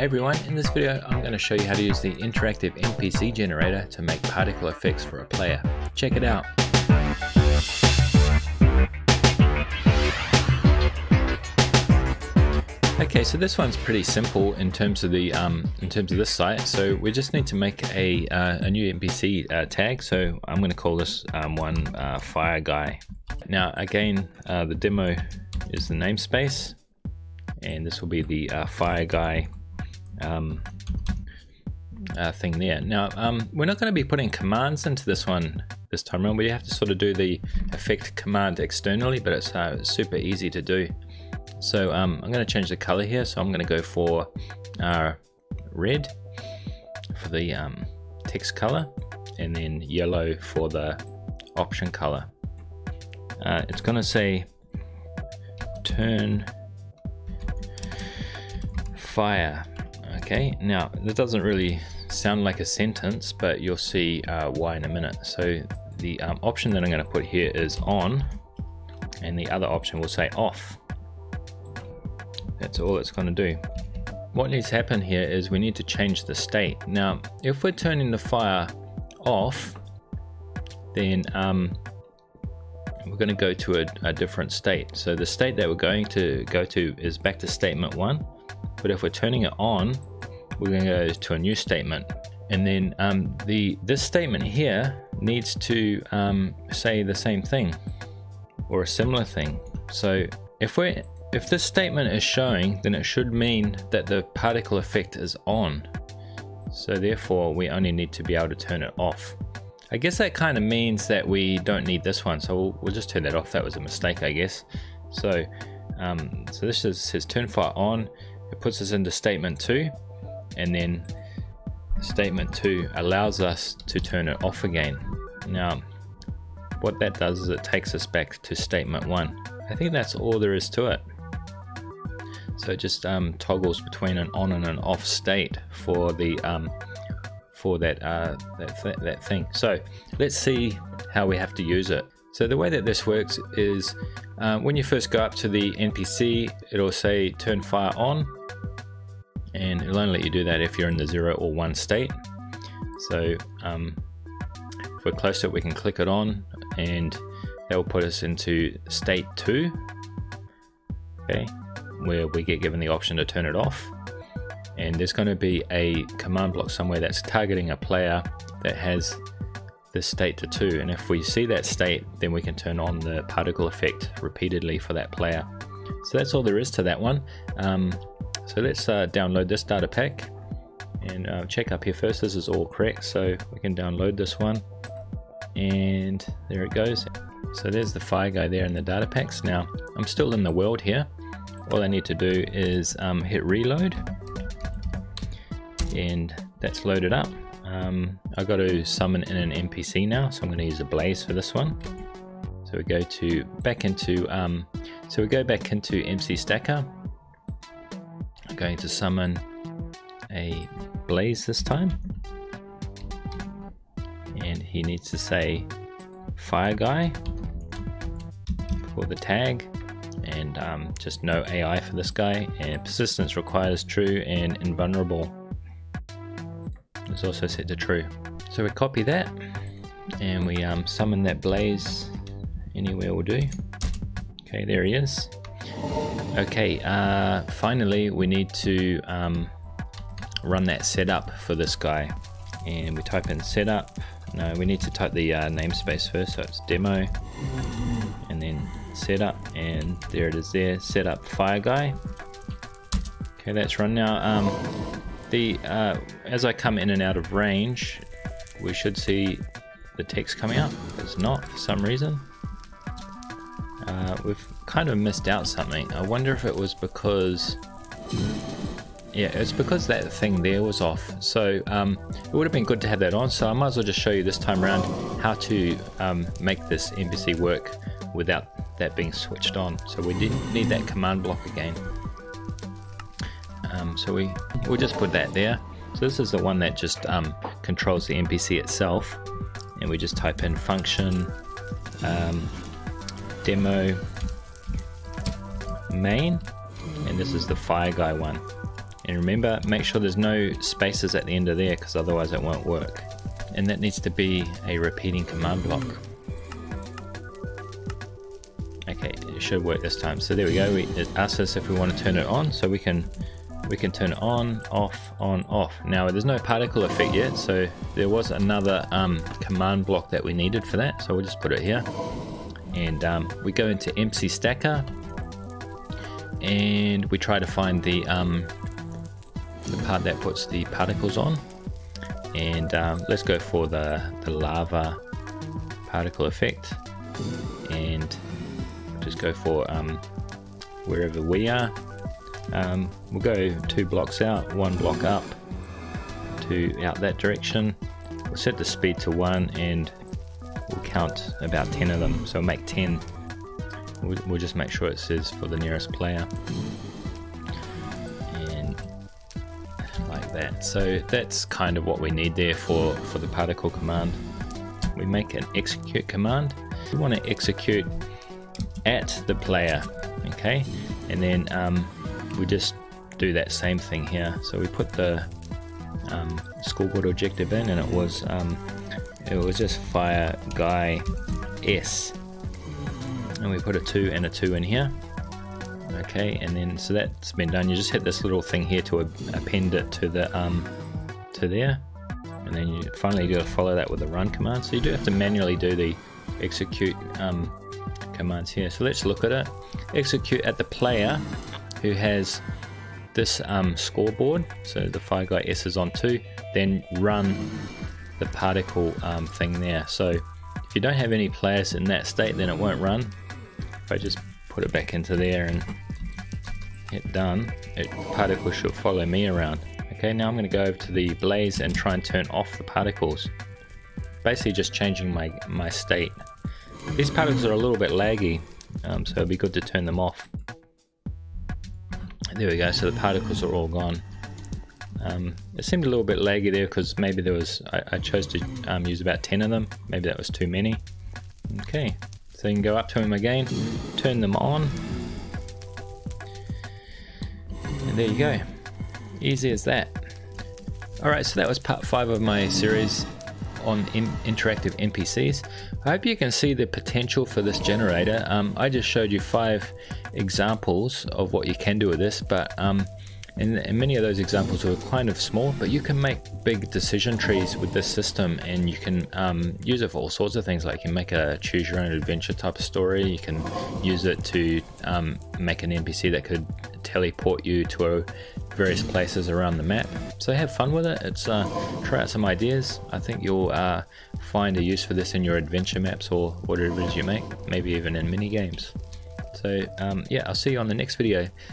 Hey everyone, in this video I'm going to show you how to use the interactive NPC generator to make particle effects for a player. Check it out. Okay, so this one's pretty simple in terms of the this site. So we just need to make a new NPC tag. So I'm going to call this one FireGuy. Now again, the demo is the namespace, and this will be the FireGuy thing there. Now we're not going to be putting commands into this one this time around. We have to sort of do the effect command externally, but it's super easy to do. So I'm going to change the color here, so I'm going to go for red for the text color, and then yellow for the option color. It's going to say turn fire. Okay, now that doesn't really sound like a sentence, but you'll see why in a minute. So the option that I'm going to put here is on, and the other option will say off. That's all it's going to do. What needs to happen here is we need to change the state. Now if we're turning the fire off, then we're going to go to a different state. So the state that we're going to go to is back to statement 1, but if we're turning it on, we're going to go to a new statement. And then this statement here needs to say the same thing or a similar thing. So if this statement is showing, then it should mean that the particle effect is on. So therefore we only need to be able to turn it off. I guess that kind of means that we don't need this one, so we'll just turn that off. That was a mistake, I guess. So so this says turn fire on. It puts us into statement 2, and then statement 2 allows us to turn it off again. Now what that does is it takes us back to statement 1. I think that's all there is to it. So it just toggles between an on and an off state for the that thing. So let's see how we have to use it. So the way that this works is when you first go up to the NPC, it'll say turn fire on, and it'll only let you do that if you're in the 0 or 1 state. So if we're close to it, we can click it on, and that will put us into state 2, okay, where we get given the option to turn it off. And there's going to be a command block somewhere that's targeting a player that has this state to 2, and if we see that state, then we can turn on the particle effect repeatedly for that player. So that's all there is to that one. So let's download this data pack and check up here first. This is all correct, so we can download this one, and there it goes. So there's the FireGuy there in the data packs. Now I'm still in the world here. All I need to do is hit reload, and that's loaded up. I've got to summon in an NPC now, so I'm going to use a blaze for this one. So we go back into MCStacker. I'm going to summon a blaze this time, and he needs to say FireGuy for the tag, and just no AI for this guy, and persistence requires true, and invulnerable is also set to true. So we copy that, and we summon that blaze anywhere will do. Okay, there he is. Okay, finally we need to run that setup for this guy, and we type in setup. No, we need to type the namespace first, so it's demo, and then setup, and there it is there, setup FireGuy. Okay, that's run now. As I come in and out of range, we should see the text coming up. It's not for some reason. We've kind of missed out something. I wonder if it was because, yeah, it's because that thing there was off. So it would have been good to have that on, so I might as well just show you this time around how to make this NPC work without that being switched on. So we didn't need that command block again. So we'll just put that there. So this is the one that just controls the NPC itself, and we just type in function demo main, and this is the FireGuy one. And remember, make sure there's no spaces at the end of there, because otherwise it won't work. And that needs to be a repeating command block. Okay, it should work this time. So there we go. It asks us if we want to turn it on, so we can turn it on, off. Now there's no particle effect yet, so there was another command block that we needed for that. So we'll just put it here, and we go into MCStacker, and we try to find the part that puts the particles on, and let's go for the lava particle effect, and just go for wherever we are. We'll go 2 blocks out, 1 block up, 2 out that direction. We'll set the speed to 1, and we'll count about 10 of them, so we'll make 10. We'll just make sure it says for the nearest player, and like that. So that's kind of what we need there for the particle command. We make an execute command. We want to execute at the player, okay, and then we just do that same thing here. So we put the scoreboard objective in, and it was just FireGuyS, and we put a 2 and a 2 in here. Okay, and then so that's been done. You just hit this little thing here to append it to the to there, and then you finally do follow that with the run command. So you do have to manually do the execute commands here. So let's look at it. Execute at the player who has this scoreboard, so the FireGuyS is on 2, then run the particle thing there. So if you don't have any players in that state, then it won't run. If I just put it back into there and hit done, particle should follow me around. Okay, now I'm going to go over to the blaze and try and turn off the particles, basically just changing my state. These particles are a little bit laggy, so it'd be good to turn them off. There we go, so the particles are all gone. It seemed a little bit laggy there because maybe there was, I chose to use about 10 of them, maybe that was too many. Okay, so you can go up to them again, turn them on, and there you go, easy as that. Alright, so that was part 5 of my series on interactive NPCs. I hope you can see the potential for this generator. I just showed you 5 examples of what you can do with this, but and many of those examples were kind of small, but you can make big decision trees with this system, and you can use it for all sorts of things. Like you can make a choose your own adventure type of story. You can use it to make an NPC that could teleport you to various places around the map. So have fun with it. It's try out some ideas. I think you'll find a use for this in your adventure maps or whatever it is you make, maybe even in mini games. So yeah, I'll see you on the next video.